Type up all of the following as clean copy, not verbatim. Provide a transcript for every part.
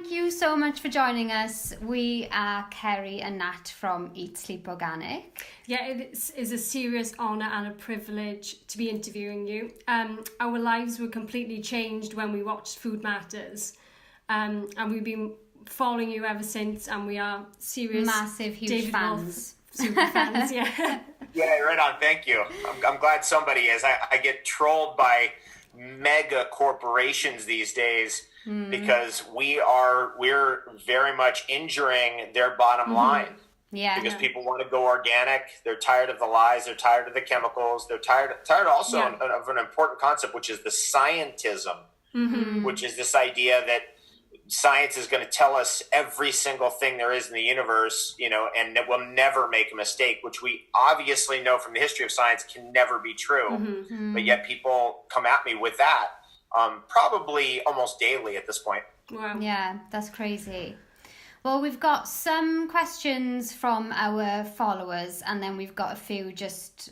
Thank you so much for joining us. We are Ceri and Nat from Eat Sleep Organic. Yeah, it is a serious honour and a privilege to be interviewing you. Our lives were completely changed when we watched Food Matters, and we've been following you ever since, and we are serious, massive, huge David fans. Wolfe, super fans, yeah. Yeah, right on. Thank you. I'm glad somebody is. I get trolled by mega corporations these days because we're very much injuring their bottom line. Yeah. Because people want to go organic. They're tired of the lies. They're tired of the chemicals. They're tired also of an important concept, which is the scientism, which is this idea that science is going to tell us every single thing there is in the universe, and that we'll never make a mistake, which we obviously know from the history of science can never be true. But yet people come at me with that, probably almost daily at this point. Wow. Yeah, that's crazy. Well, we've got some questions from our followers, and then we've got a few just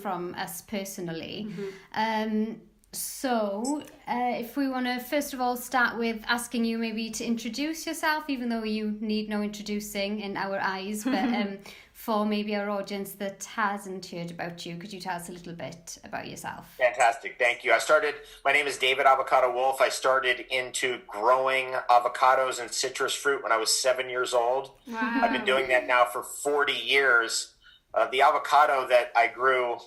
from us personally. So, if we want to first of all start with asking you maybe to introduce yourself, even though you need no introducing in our eyes, but for maybe our audience that hasn't heard about you, could you tell us a little bit about yourself? Fantastic. Thank you. My name is David Avocado Wolfe. I started into growing avocados and citrus fruit when I was 7 years old. Wow. I've been doing that now for 40 years. The avocado that I grew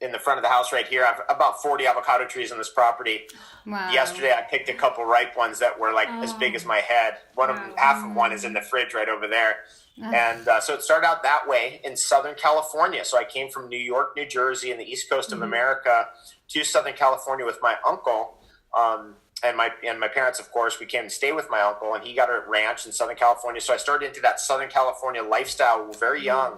in the front of the house right here, I have about 40 avocado trees on this property. Wow. Yesterday, I picked a couple ripe ones that were like as big as my head. Half of one is in the fridge right over there. And so it started out that way in Southern California. So I came from New York, New Jersey, and the East Coast of America to Southern California with my uncle. And my parents, of course, we came to stay with my uncle, and he got a ranch in Southern California. So I started into that Southern California lifestyle very young.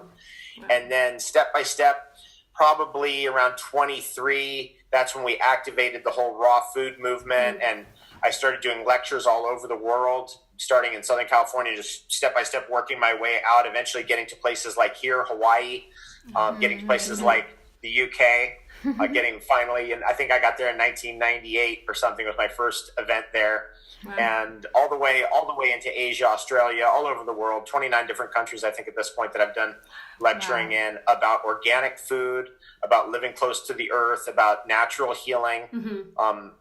And then step by step, probably around 23, that's when we activated the whole raw food movement. And I started doing lectures all over the world, starting in Southern California, just step by step working my way out, eventually getting to places like here, Hawaii, getting to places like the UK, getting finally, and I think I got there in 1998 or something was my first event there. Wow. And all the way into Asia, Australia, all over the world, 29 different countries, I think at this point that I've done lecturing in about organic food, about living close to the earth, about natural healing,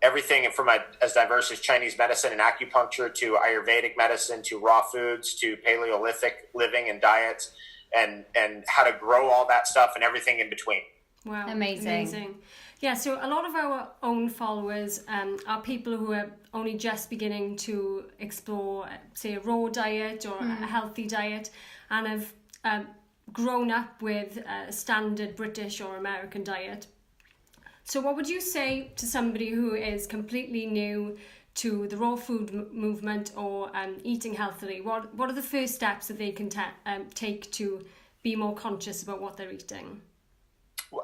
everything from as diverse as Chinese medicine and acupuncture to Ayurvedic medicine to raw foods to Paleolithic living and diets and how to grow all that stuff and everything in between. Wow. Amazing. Yeah, so a lot of our own followers are people who are only just beginning to explore, say, a raw diet or a healthy diet, and have grown up with a standard British or American diet. So what would you say to somebody who is completely new to the raw food movement or eating healthily? What are the first steps that they can take to be more conscious about what they're eating?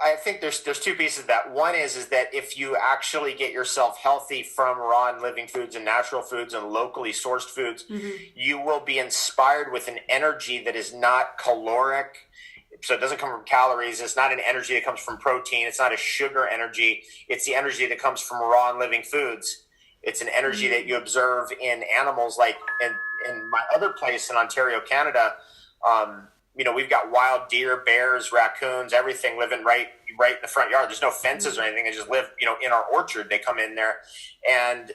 I think there's two pieces of that. One is that if you actually get yourself healthy from raw and living foods and natural foods and locally sourced foods, you will be inspired with an energy that is not caloric. So it doesn't come from calories. It's not an energy that comes from protein. It's not a sugar energy. It's the energy that comes from raw and living foods. It's an energy that you observe in animals, like in my other place in Ontario, Canada. We've got wild deer, bears, raccoons, everything living right in the front yard. There's no fences or anything. They just live, in our orchard. They come in there and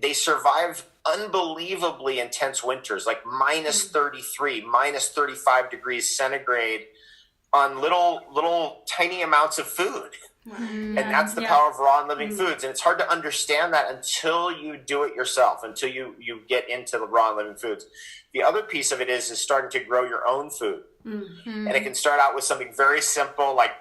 they survive unbelievably intense winters, like minus 33, minus 35 degrees centigrade on little tiny amounts of food. And that's the power of raw and living foods. And it's hard to understand that until you do it yourself, until you get into the raw and living foods. The other piece of it is starting to grow your own food. And it can start out with something very simple, like,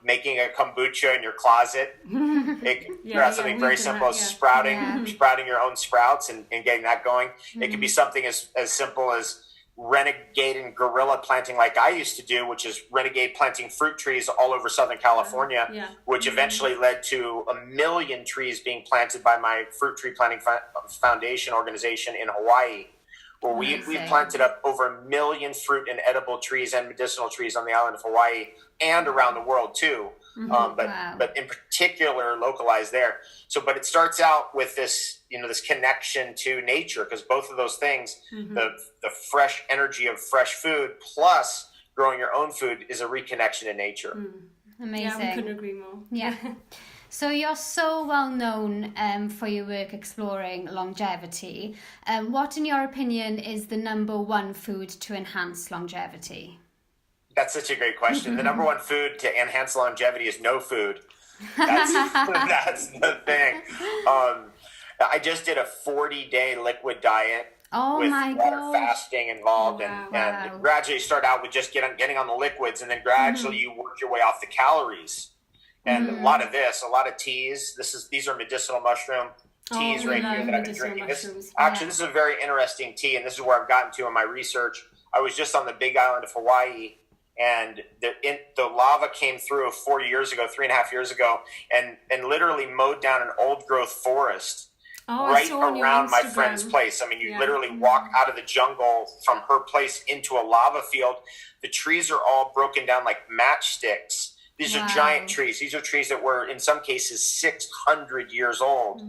making a kombucha in your closet. It can start out something very simple as sprouting your own sprouts and getting that going. It can be something as simple as renegade and guerrilla planting like I used to do, which is renegade planting fruit trees all over Southern California, which eventually led to 1 million trees being planted by my Fruit Tree Planting Foundation organization in Hawaii, where we've planted up over 1 million fruit and edible trees and medicinal trees on the island of Hawaii and around the world too. but in particular localized there. So, but it starts out with this, this connection to nature, because both of those things, the fresh energy of fresh food plus growing your own food, is a reconnection to nature. Amazing. Yeah, we couldn't agree more. Yeah. So you're so well known for your work exploring longevity. What, in your opinion, is the number one food to enhance longevity? That's such a great question. The number one food to enhance longevity is no food. That's the thing. I just did a 40-day liquid diet with water fasting involved, and gradually start out with just getting on the liquids, and then gradually you work your way off the calories. And a lot of teas. These are medicinal mushroom teas right here that I've been drinking. This is a very interesting tea, and this is where I've gotten to in my research. I was just on the Big Island of Hawaii, and the lava came through 3.5 years ago, and literally mowed down an old growth forest right around my friend's place. I mean, you literally walk out of the jungle from her place into a lava field. The trees are all broken down like matchsticks. These are giant trees. These are trees that were, in some cases, 600 years old.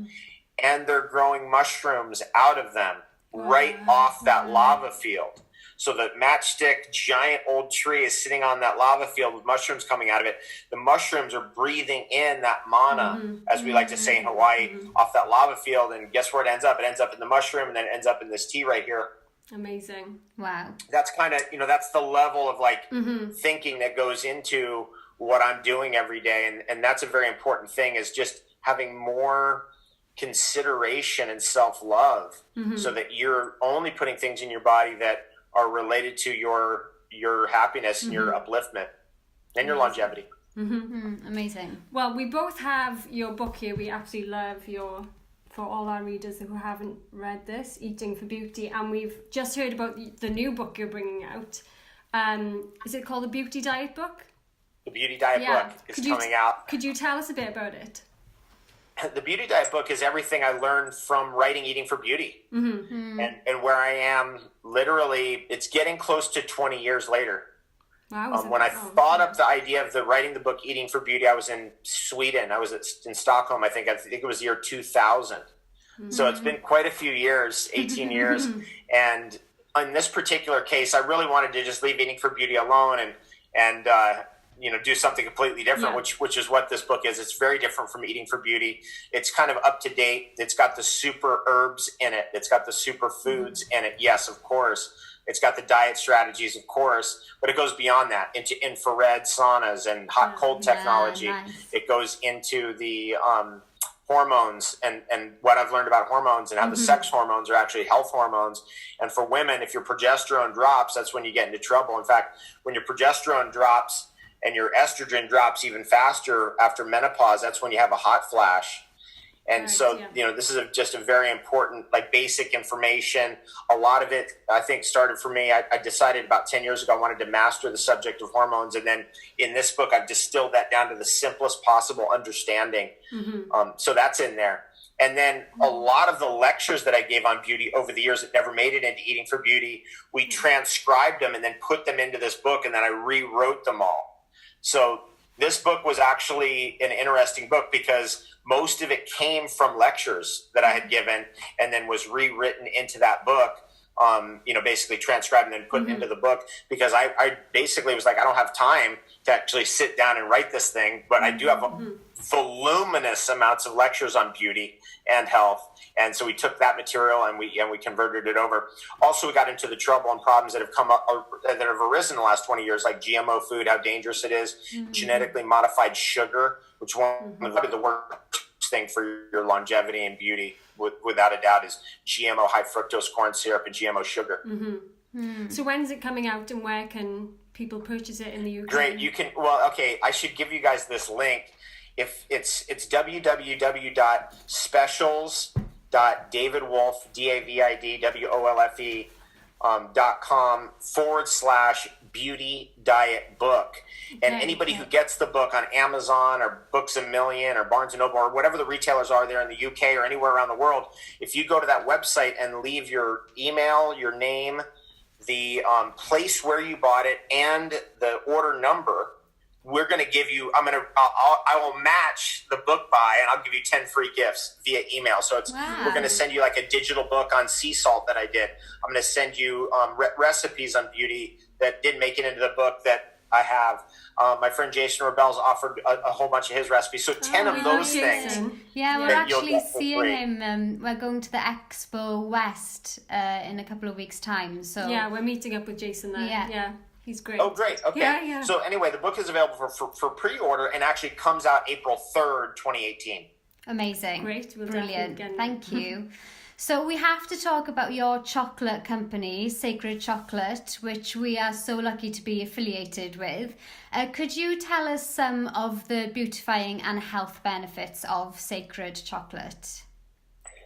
And they're growing mushrooms out of them right off that lava field. So the matchstick giant old tree is sitting on that lava field with mushrooms coming out of it. The mushrooms are breathing in that mana, as we like to say in Hawaii, off that lava field. And guess where it ends up? It ends up in the mushroom, and then it ends up in this tea right here. Amazing. Wow. That's kind of, that's the level of thinking that goes into what I'm doing every day. And that's a very important thing, is just having more consideration and self-love, so that you're only putting things in your body that are related to your happiness and your upliftment and your longevity. Amazing. Well, we both have your book here. We absolutely love for all our readers who haven't read this, Eating for Beauty, and we've just heard about the new book you're bringing out. Is it called the Beauty Diet book? The Beauty Diet book is coming out. Could you tell us a bit about it? The Beauty Diet book is everything I learned from writing Eating for Beauty. And where I am, literally, it's getting close to 20 years later. Wow, when I thought up the idea of writing the book Eating for Beauty, I was in Sweden. I was in Stockholm, I think it was the year 2000. So it's been quite a few years, 18 years. And in this particular case, I really wanted to just leave Eating for Beauty alone and do something completely different, which is what this book is. It's very different from Eating for Beauty. It's kind of up to date. It's got the super herbs in it. It's got the super foods in it. Yes, of course. It's got the diet strategies, of course, but it goes beyond that into infrared saunas and hot cold technology. Nice. It goes into the hormones and what I've learned about hormones, and how the sex hormones are actually health hormones. And for women, if your progesterone drops, that's when you get into trouble. In fact, when your progesterone drops and your estrogen drops even faster after menopause, that's when you have a hot flash. And this is just a very important, basic information. A lot of it, I think, started for me. I decided about 10 years ago I wanted to master the subject of hormones. And then in this book, I've distilled that down to the simplest possible understanding. So that's in there. And then a lot of the lectures that I gave on beauty over the years that never made it into Eating for Beauty, we transcribed them and then put them into this book, and then I rewrote them all. So this book was actually an interesting book because most of it came from lectures that I had given and then was rewritten into that book, basically transcribed and then put into the book, because I basically was like, I don't have time to actually sit down and write this thing, but I do have voluminous amounts of lectures on beauty and health. And so we took that material and we converted it over. Also, we got into the trouble and problems that have come up, that have arisen in the last 20 years, like GMO food, how dangerous it is, genetically modified sugar, which one of the worst thing for your longevity and beauty, without a doubt, is GMO high fructose corn syrup and GMO sugar. So when's it coming out, and where can people purchase it in the UK? Great, you can. Well, okay, I should give you guys this link. If it's www.specials.davidwolfe, DAVIDWOLFE.com/beauty diet book. And anybody who gets the book on Amazon or Books A Million or Barnes and Noble or whatever the retailers are there in the UK or anywhere around the world, if you go to that website and leave your email, your name, the place where you bought it, and the order number, we're going to give you, I will match the book buy, and I'll give you 10 free gifts via email. So we're going to send you like a digital book on sea salt that I did. I'm going to send you recipes on beauty that didn't make it into the book that I have. My friend Jason Rebell's offered a whole bunch of his recipes. So 10 of those things. Yeah, we're actually seeing him. We're going to the Expo West in a couple of weeks' time. So yeah, we're meeting up with Jason there. Yeah. He's great. Oh, great. Okay. Yeah. So anyway, the book is available for pre-order and actually comes out April 3rd, 2018. Amazing. Great. Brilliant. Thank you. So we have to talk about your chocolate company, Sacred Chocolate, which we are so lucky to be affiliated with. Could you tell us some of the beautifying and health benefits of Sacred Chocolate?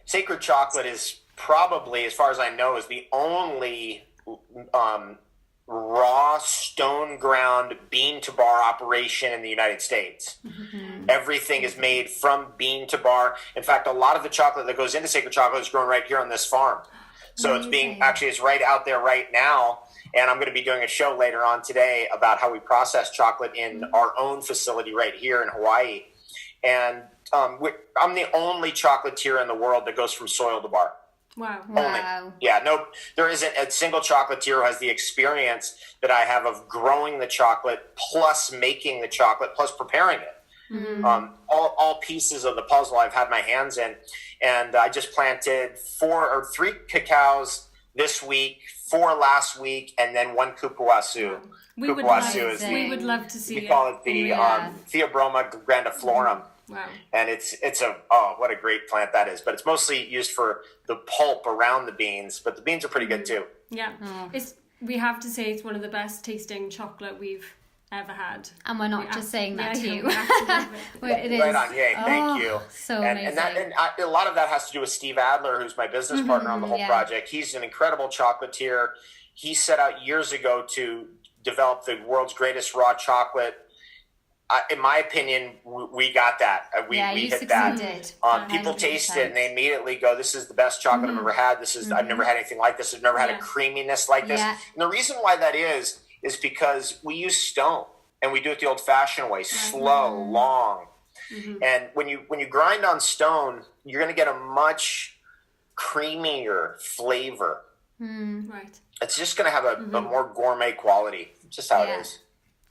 Sacred Chocolate is probably, as far as I know, is the only raw stone ground bean to bar operation in the United States. Mm-hmm. Everything is made from bean to bar. In fact, a lot of the chocolate that goes into Sacred Chocolate is grown right here on this farm. So Amazing. It's right out there right now. And I'm going to be doing a show later on today about how we process chocolate in our own facility right here in Hawaii. And I'm the only chocolatier in the world that goes from soil to bar. Wow. Only. Yeah, no, there isn't a single chocolatier who has the experience that I have of growing the chocolate, plus making the chocolate, plus preparing it. Mm-hmm. All pieces of the puzzle I've had my hands in. And I just planted 3 cacaos this week, 4 last week, and then 1 cupuaçu. We would love to see it. We call it the Theobroma grandiflorum. Wow. And it's what a great plant that is. But it's mostly used for the pulp around the beans. But the beans are pretty good too. Yeah. We have to say it's one of the best tasting chocolate we've ever had. And we're not just saying that to you. It is. Right on. Yay. Thank you. So amazing. And a lot of that has to do with Steve Adler, who's my business partner on the whole project. He's an incredible chocolatier. He set out years ago to develop the world's greatest raw chocolate. In my opinion, we got that. We hit succeeded. That. People taste it and they immediately go, "This is the best chocolate I've ever had. I've never had anything like this. I've never had a creaminess like this." And the reason why that is because we use stone and we do it the old-fashioned way, slow, long. Mm-hmm. And when you grind on stone, you're going to get a much creamier flavor. Right. It's just going to have a more gourmet quality. It's just how it is.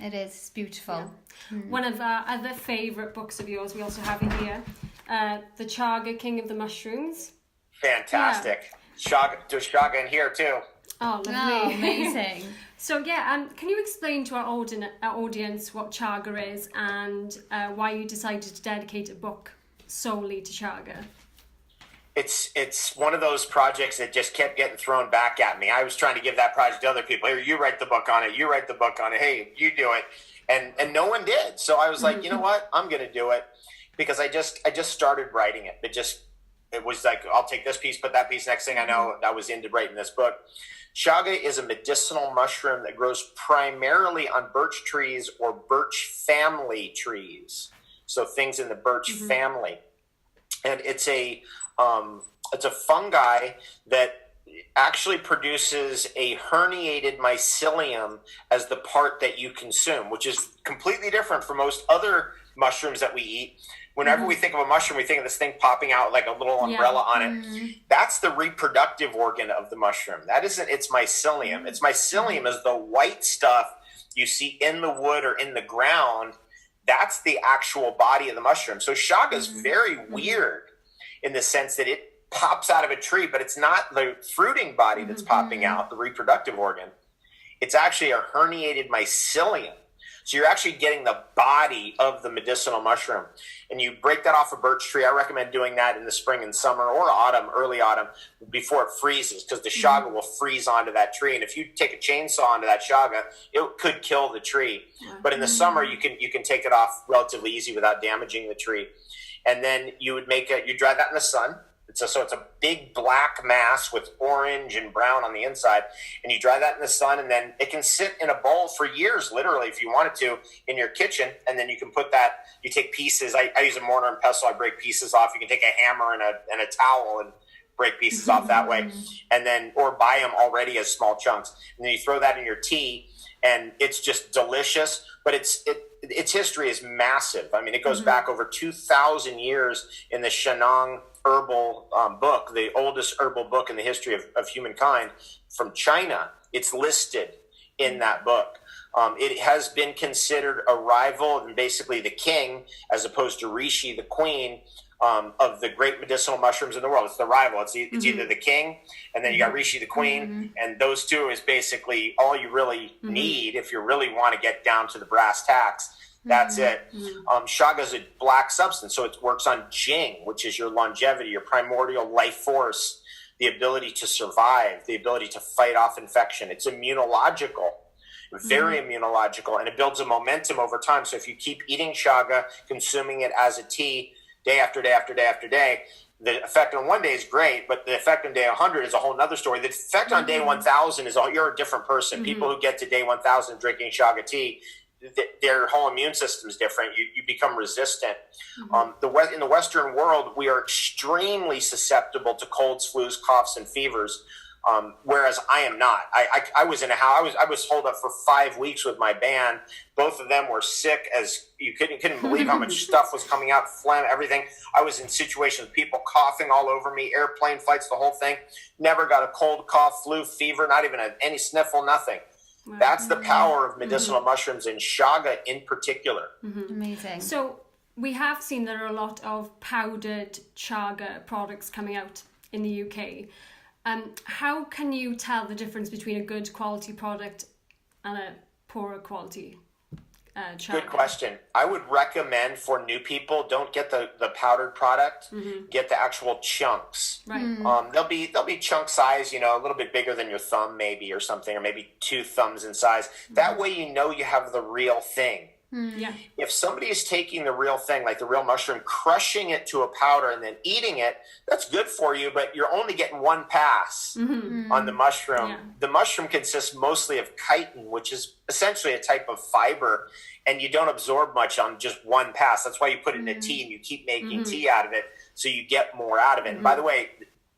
It is. It's beautiful. Yeah. One of our other favourite books of yours, we also have in here, The Chaga, King of the Mushrooms. Fantastic. Yeah. There's Shaka in here too. Oh, lovely. Oh, amazing. So, can you explain to our audience what Chaga is and why you decided to dedicate a book solely to Chaga? It's one of those projects that just kept getting thrown back at me. I was trying to give that project to other people. Here, you write the book on it. You write the book on it. Hey, you do it. And no one did. So I was like, you know what? I'm going to do it because I just started writing it. It was like, I'll take this piece, put that piece. Next thing I know, I was into writing this book. Chaga is a medicinal mushroom that grows primarily on birch trees or birch family trees. So things in the birch family. And it's a fungi that actually produces a herniated mycelium as the part that you consume, which is completely different from most other mushrooms that we eat. Whenever we think of a mushroom, we think of this thing popping out like a little umbrella on it. That's the reproductive organ of the mushroom. That isn't its mycelium. Its mycelium is the white stuff you see in the wood or in the ground. That's the actual body of the mushroom. So Chaga is very weird in the sense that it pops out of a tree, but it's not the fruiting body that's popping out, the reproductive organ. It's actually a herniated mycelium. So you're actually getting the body of the medicinal mushroom. And you break that off a birch tree. I recommend doing that in the spring and summer or autumn, early autumn, before it freezes, because the Chaga will freeze onto that tree. And if you take a chainsaw onto that Chaga, it could kill the tree. But in the summer, you can take it off relatively easy without damaging the tree. And then you dry that in the sun. So it's a big black mass with orange and brown on the inside, and you dry that in the sun, and then it can sit in a bowl for years, literally, if you wanted to, in your kitchen. And then you can put that. You take pieces. I use a mortar and pestle. I break pieces off. You can take a hammer and a towel and break pieces off that way, and then or buy them already as small chunks. And then you throw that in your tea. and it's just delicious. But its history is massive. I mean, it goes back over 2,000 years in the Shenang herbal book, the oldest herbal book in the history of humankind from China. It's listed in that book. It has been considered a rival and basically the king, as opposed to reishi, the queen, of the great medicinal mushrooms in the world. It's the rival. It's either the king, and then you got reishi, the queen, and those two is basically all you really need if you really want to get down to the brass tacks. That's it. Chaga is a black substance, so it works on Jing, which is your longevity, your primordial life force, the ability to survive, the ability to fight off infection. It's immunological, very immunological, and it builds a momentum over time. So if you keep eating Chaga, consuming it as a tea day after day after day after day, the effect on one day is great, but the effect on day 100 is a whole nother story. The effect on day 1,000 is you're a different person. People who get to day 1,000 drinking Chaga tea, their whole immune system is different. You become resistant. In the Western world, we are extremely susceptible to colds, flus, coughs, and fevers. Whereas I am not. I was in a house. I was holed up for 5 weeks with my band. Both of them were sick as you couldn't believe how much stuff was coming out, phlegm, everything. I was in situations, people coughing all over me, airplane flights, the whole thing. Never got a cold, cough, flu, fever, not even any sniffle, nothing. Wow. That's the power of medicinal mushrooms, and Chaga in particular. Amazing. So we have seen there are a lot of powdered Chaga products coming out in the UK. How can you tell the difference between a good quality product and a poorer quality Chaga? Good question. I would recommend for new people, don't get the powdered product. Get the actual chunks. Right. They'll be chunk size, a little bit bigger than your thumb maybe, or something, or maybe 2 thumbs in size. That way you know you have the real thing. Yeah. If somebody is taking the real thing, like the real mushroom, crushing it to a powder and then eating it, that's good for you, but you're only getting one pass on the mushroom. Yeah. The mushroom consists mostly of chitin, which is essentially a type of fiber, and you don't absorb much on just one pass. That's why you put it in a tea and you keep making tea out of it, so you get more out of it. And by the way,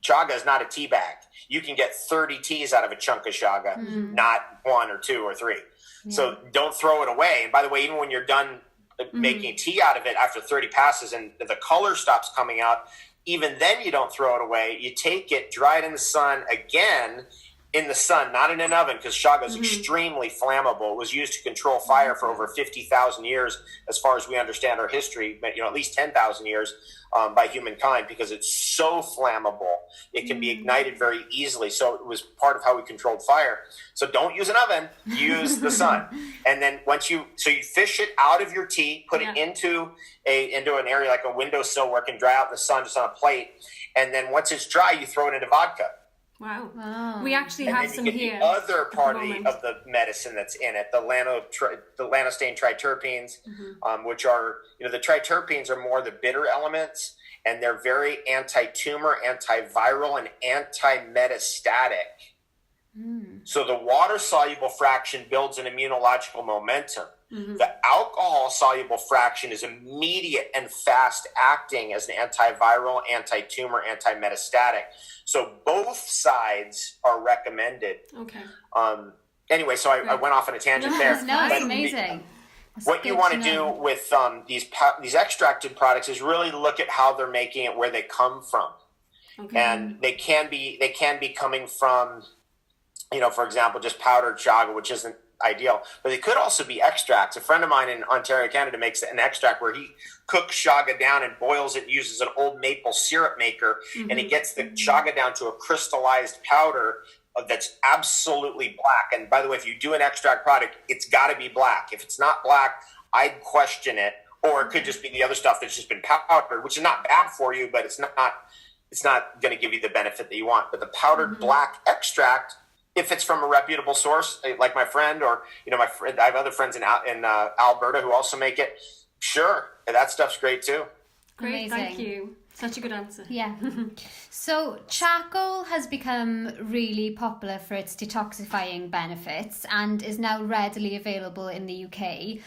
Chaga is not a tea bag. You can get 30 teas out of a chunk of Chaga, not 1 or 2 or 3. Yeah. So don't throw it away. And by the way, even when you're done making tea out of it after 30 passes and the color stops coming out, even then you don't throw it away. You take it, dry it in the sun again, in the sun, not in an oven, because Chaga is extremely flammable. It was used to control fire for over 50,000 years, as far as we understand our history, but at least 10,000 years by humankind, because it's so flammable. It can be ignited very easily. So it was part of how we controlled fire. So don't use an oven, use the sun. And then you fish it out of your tea, put it into an area like a windowsill where it can dry out in the sun, just on a plate. And then once it's dry, you throw it into vodka. Wow. We actually have some here. The other part of the medicine that's in it, the lanostane triterpenes, which are, the triterpenes are more the bitter elements, and they're very anti-tumor, antiviral, and anti-metastatic. So the water-soluble fraction builds an immunological momentum. The alcohol-soluble fraction is immediate and fast-acting as an antiviral, anti-tumor, anti-metastatic. So both sides are recommended. Okay. Anyway, so I went off on a tangent there. No, it's amazing. What you want to do with these extracted products is really look at how they're making it, where they come from. Okay. And they can be coming from, for example, just powdered Chaga, which isn't ideal, but they could also be extracts. A friend of mine in Ontario, Canada, makes an extract where he cooks Chaga down and boils it, uses an old maple syrup maker, and he gets the Chaga down to a crystallized powder that's absolutely black. And by the way, if you do an extract product, it's got to be black. If it's not black, I'd question it. Or it could just be the other stuff that's just been powdered, which is not bad for you, but it's not going to give you the benefit that you want. But the powdered black extract, if it's from a reputable source, like my friend, or I have other friends in Alberta who also make it. Sure, that stuff's great too. Great, Amazing. Thank you. Such a good answer. Yeah. So charcoal has become really popular for its detoxifying benefits and is now readily available in the UK.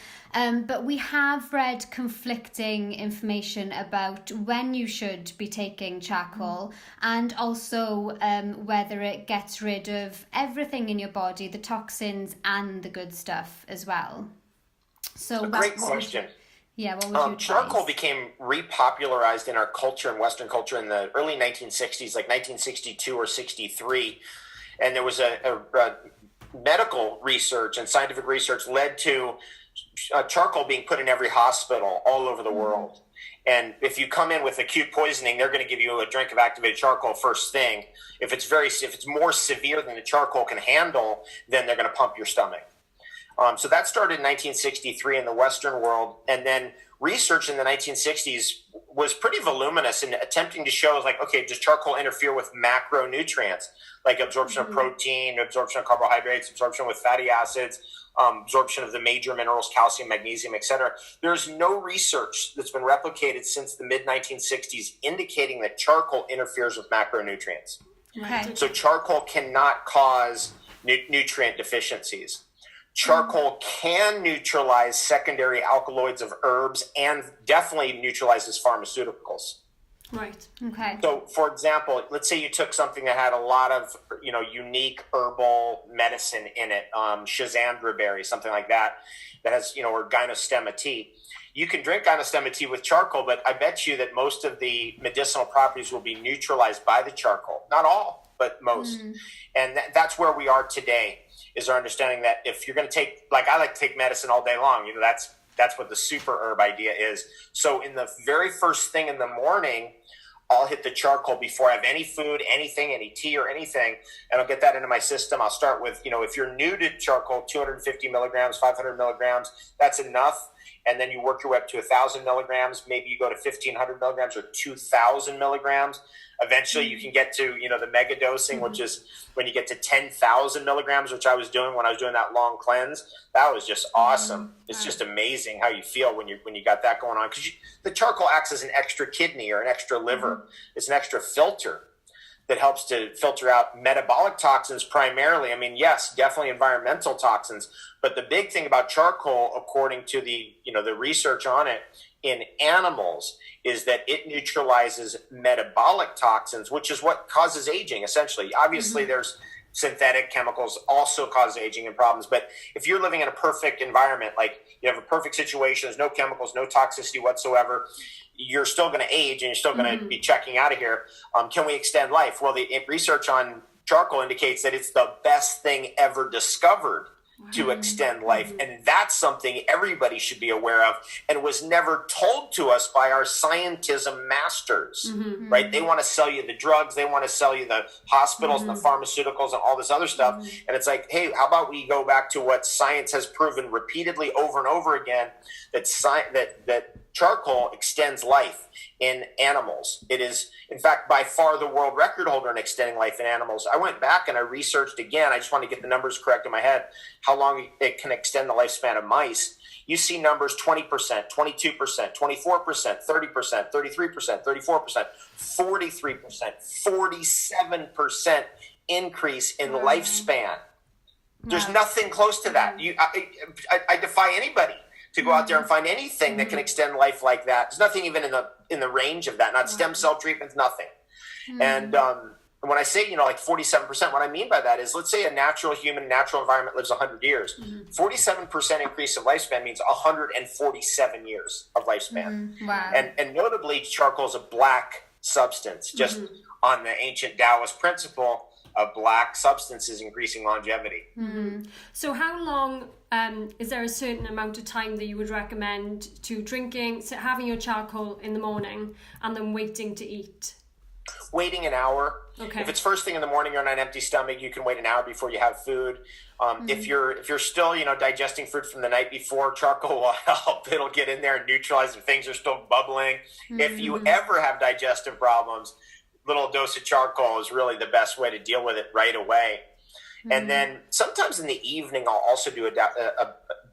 But we have read conflicting information about when you should be taking charcoal and also whether it gets rid of everything in your body, the toxins and the good stuff as well. So great question. Yeah, what would you advise? Charcoal became repopularized in our culture, in Western culture, in the early 1960s, like 1962 or 63. And there was a medical research and scientific research led to charcoal being put in every hospital all over the world. And if you come in with acute poisoning, they're going to give you a drink of activated charcoal first thing. If it's more severe than the charcoal can handle, then they're going to pump your stomach. So that started in 1963 in the Western world. And then research in the 1960s was pretty voluminous in attempting to show, like, okay, does charcoal interfere with macronutrients, like absorption of protein, absorption of carbohydrates, absorption with fatty acids, absorption of the major minerals, calcium, magnesium, etc. There's no research that's been replicated since the mid-1960s indicating that charcoal interferes with macronutrients. Okay. So charcoal cannot cause nutrient deficiencies. Charcoal can neutralize secondary alkaloids of herbs and definitely neutralizes pharmaceuticals. Right. Okay. So, for example, let's say you took something that had a lot of, unique herbal medicine in it, schizandra berry, something like that has, or gynostemma tea. You can drink gynostemma tea with charcoal, but I bet you that most of the medicinal properties will be neutralized by the charcoal. Not all, but most. And that's where we are today. Is our understanding that if you're going to take, like I like to take medicine all day long, that's what the super herb idea is. So in the very first thing in the morning, I'll hit the charcoal before I have any food, anything, any tea or anything, and I'll get that into my system. I'll start with, if you're new to charcoal, 250 milligrams, 500 milligrams, that's enough. And then you work your way up to 1,000 milligrams. Maybe you go to 1,500 milligrams or 2,000 milligrams. Eventually, you can get to, the mega dosing, which is when you get to 10,000 milligrams, which I was doing when I was doing that long cleanse. That was just awesome. It's just amazing how you feel when you got that going on. Because the charcoal acts as an extra kidney or an extra liver. It's an extra filter that helps to filter out metabolic toxins primarily. I mean, yes, definitely environmental toxins. But the big thing about charcoal, according to the research on it in animals, is that it neutralizes metabolic toxins, which is what causes aging, essentially. Obviously, there's synthetic chemicals also cause aging and problems. But if you're living in a perfect environment, like you have a perfect situation, there's no chemicals, no toxicity whatsoever, you're still going to age and you're still going to be checking out of here. Can we extend life? Well, the research on charcoal indicates that it's the best thing ever discovered to extend life. And that's something everybody should be aware of and was never told to us by our scientism masters, right? They want to sell you the drugs. They want to sell you the hospitals and the pharmaceuticals and all this other stuff. And it's like, hey, how about we go back to what science has proven repeatedly over and over again, that charcoal extends life in animals. It is, in fact, by far the world record holder in extending life in animals. I went back and I researched again. I just want to get the numbers correct in my head, how long it can extend the lifespan of mice. You see numbers 20%, 22%, 24%, 30%, 33%, 34%, 43%, 47% increase in lifespan. There's nothing close to that. I defy anybody to go out there and find anything that can extend life like that. There's nothing even in the range of that. Not stem cell treatments, nothing. And when I say, like 47%, what I mean by that is, let's say a natural human, natural environment lives 100 years. 47% increase of lifespan means 147 years of lifespan. Wow. And notably, charcoal is a black substance, just on the ancient Taoist principle of black substances increasing longevity. So how long, is there a certain amount of time that you would recommend to having your charcoal in the morning and then waiting to eat? Waiting an hour. Okay. If it's first thing in the morning, you're on an empty stomach, you can wait an hour before you have food. If you're still, digesting food from the night before, charcoal will help. It'll get in there and neutralize if things are still bubbling. If you ever have digestive problems, little dose of charcoal is really the best way to deal with it right away. And then sometimes in the evening, I'll also do a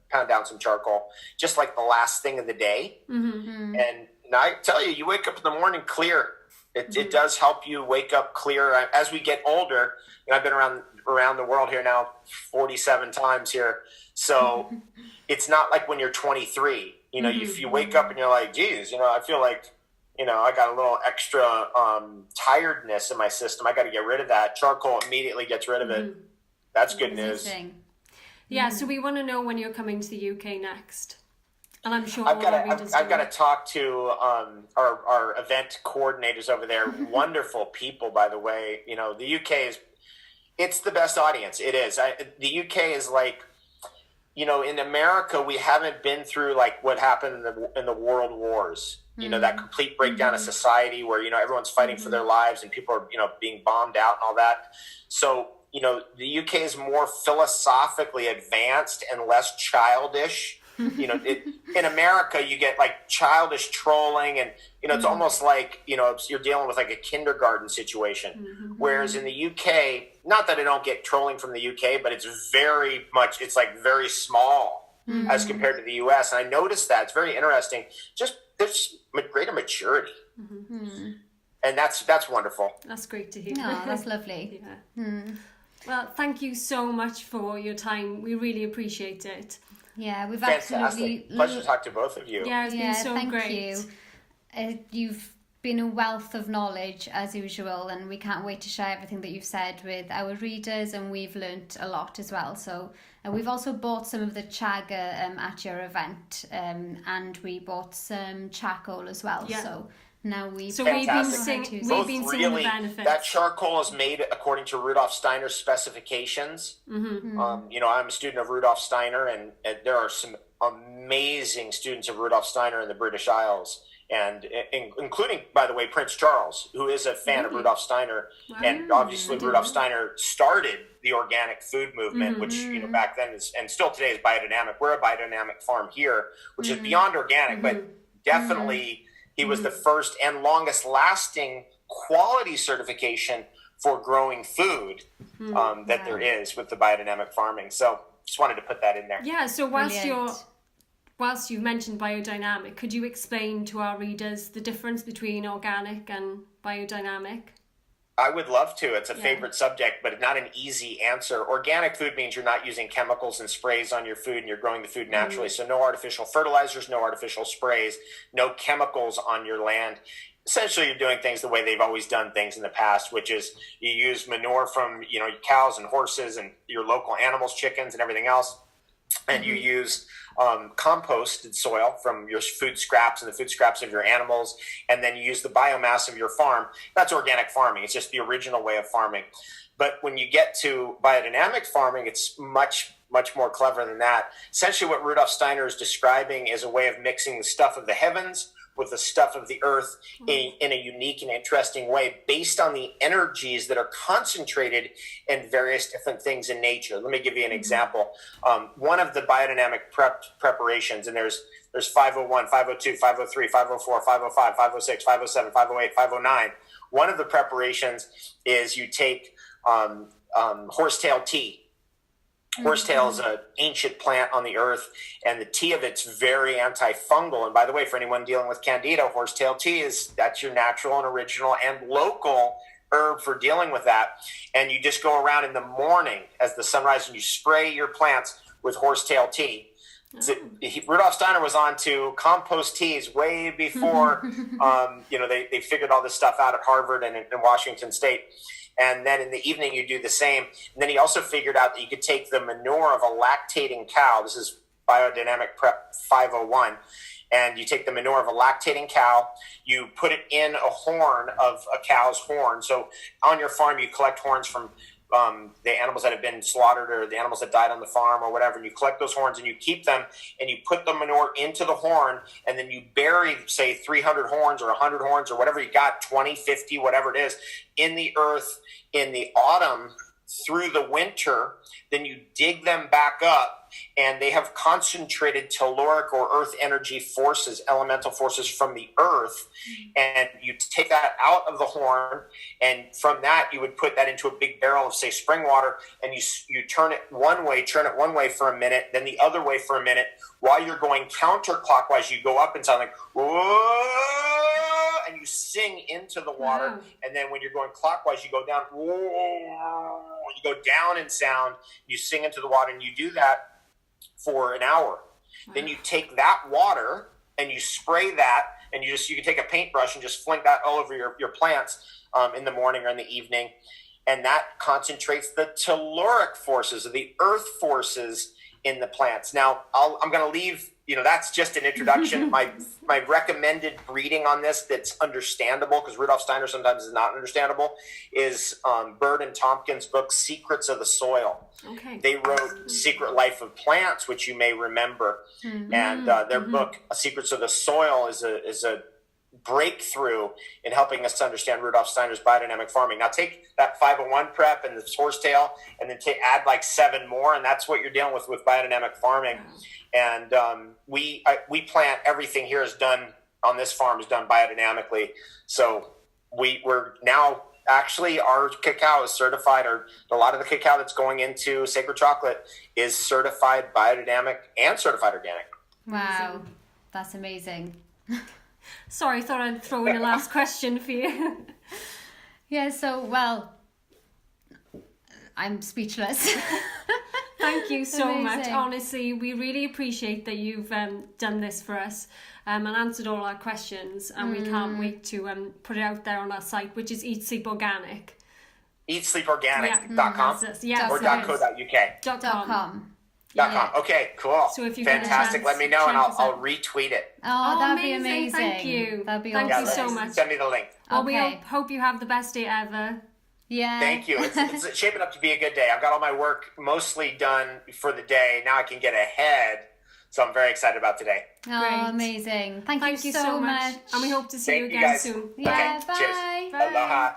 pound down some charcoal, just like the last thing of the day. And Now, I tell you, you wake up in the morning clear. It does help you wake up clear. As we get older, I've been around the world here now 47 times here. So it's not like when you're 23. If you wake up and you're like, geez, I feel like, I got a little extra tiredness in my system. I got to get rid of that. Charcoal immediately gets rid of it. That's good news. Yeah, so we want to know when you're coming to the UK next. And I'm sure I've got to talk to our event coordinators over there. Wonderful people, by the way. The UK it's the best audience. It is. The UK is like, in America, we haven't been through like what happened in the world wars. That complete breakdown of society where, everyone's fighting for their lives and people are, being bombed out and all that. So, the UK is more philosophically advanced and less childish. In America, you get like childish trolling and, it's almost like, you're dealing with like a kindergarten situation. Whereas in the UK, not that I don't get trolling from the UK, but it's very small as compared to the US. And I noticed that. It's very interesting. Just there's greater maturity. And that's wonderful. That's great to hear. No, that's lovely. Yeah. Well, thank you so much for your time. We really appreciate it. Yeah, we've fantastic. Absolutely... Pleasure to talk to both of you. Yeah, it's been so thank great. You. You've been a wealth of knowledge as usual, and we can't wait to share everything that you've said with our readers, and we've learnt a lot as well. So we've also bought some of the Chaga at your event, and we bought some charcoal as well. Yeah. So now we've been seeing the benefits. That charcoal is made according to Rudolf Steiner's specifications. I'm a student of Rudolf Steiner, and there are some amazing students of Rudolf Steiner in the British Isles, and including, by the way, Prince Charles, who is a fan of Rudolf Steiner. And obviously Rudolf Steiner started the organic food movement, which back then is, and still today, is biodynamic. We're a biodynamic farm here, which is beyond organic, but definitely he was the first and longest lasting quality certification for growing food that there is with the biodynamic farming. So just wanted to put that in there. Yeah, so whilst you've mentioned biodynamic, could you explain to our readers the difference between organic and biodynamic? I would love to. It's a favorite subject, but not an easy answer. Organic food means you're not using chemicals and sprays on your food, and you're growing the food naturally. So no artificial fertilizers, no artificial sprays, no chemicals on your land. Essentially, you're doing things the way they've always done things in the past, which is you use manure from your cows and horses and your local animals, chickens, and everything else. And you use composted soil from your food scraps and the food scraps of your animals, and then you use the biomass of your farm. That's organic farming. It's just the original way of farming. But when you get to biodynamic farming, it's much, much more clever than that. Essentially, what Rudolf Steiner is describing is a way of mixing the stuff of the heavens with the stuff of the earth in a unique and interesting way based on the energies that are concentrated in various different things in nature. Let me give you an example. One of the biodynamic preparations, and there's 501, 502, 503, 504, 505, 506, 507, 508, 509. One of the preparations is you take horsetail tea. Horsetail is an ancient plant on the earth, and the tea of it's very antifungal. And by the way, for anyone dealing with candida, horsetail tea that's your natural and original and local herb for dealing with that. And you just go around in the morning as the sun rises and you spray your plants with horsetail tea. So, Rudolf Steiner was on to compost teas way before they figured all this stuff out at Harvard and in Washington State. And then in the evening, you do the same. And then he also figured out that you could take the manure of a lactating cow. This is Biodynamic Prep 501. And you take the manure of a lactating cow, you put it in a horn of a cow's horn. So on your farm, you collect horns from the animals that have been slaughtered or the animals that died on the farm or whatever. And you collect those horns and you keep them and you put the manure into the horn, and then you bury, say, 300 horns or 100 horns or whatever you got, 20, 50, whatever it is, in the earth in the autumn through the winter. Then you dig them back up and they have concentrated telluric or earth energy forces, elemental forces from the earth. And you take that out of the horn, and from that you would put that into a big barrel of, say, spring water, and you turn it one way for a minute, then the other way for a minute. While you're going counterclockwise, you go up and sound like, whoa, and you sing into the water. Wow. And then when you're going clockwise, you go down, whoa, you go down in sound, you sing into the water, and you do that for an hour. Wow. Then you take that water and you spray that, and you can take a paintbrush and just fling that all over your plants in the morning or in the evening. And that concentrates the telluric forces, or the earth forces, in the plants. Now, I'm going to leave, that's just an introduction. My recommended breeding on this that's understandable, because Rudolf Steiner sometimes is not understandable, is Bird and Tompkins' book, Secrets of the Soil. Okay. They wrote Secret Life of Plants, which you may remember. Mm-hmm. And their book, Secrets of the Soil, is a breakthrough in helping us to understand Rudolf Steiner's biodynamic farming. Now take that 501 prep and the horsetail, and then add like 7 more, and that's what you're dealing with biodynamic farming. And we plant everything here is done on this farm is done biodynamically. So we're now actually, our cacao is certified, or a lot of the cacao that's going into Sacred Chocolate is certified biodynamic and certified organic. Wow, that's amazing. Sorry, I thought I'd throw in a last question for you. Yeah, so, well, I'm speechless. Thank you so much. Honestly, we really appreciate that you've done this for us and answered all our questions. And we can't wait to put it out there on our site, which is Eat Sleep Organic. EatSleepOrganic.com or .co.uk. .com. .com. Okay, cool. So if you fantastic, let me know and I'll retweet it. Oh, that'd be amazing. Thank you. That'd be Thank you so much. Send me the link. Well, we hope you have the best day ever. Yeah. Thank you. It's shaping up to be a good day. I've got all my work mostly done for the day. Now I can get ahead. So I'm very excited about today. Oh, great. Amazing. Thank you so much. And we hope to see you again soon. Yeah, okay, bye. Cheers. Bye. Aloha.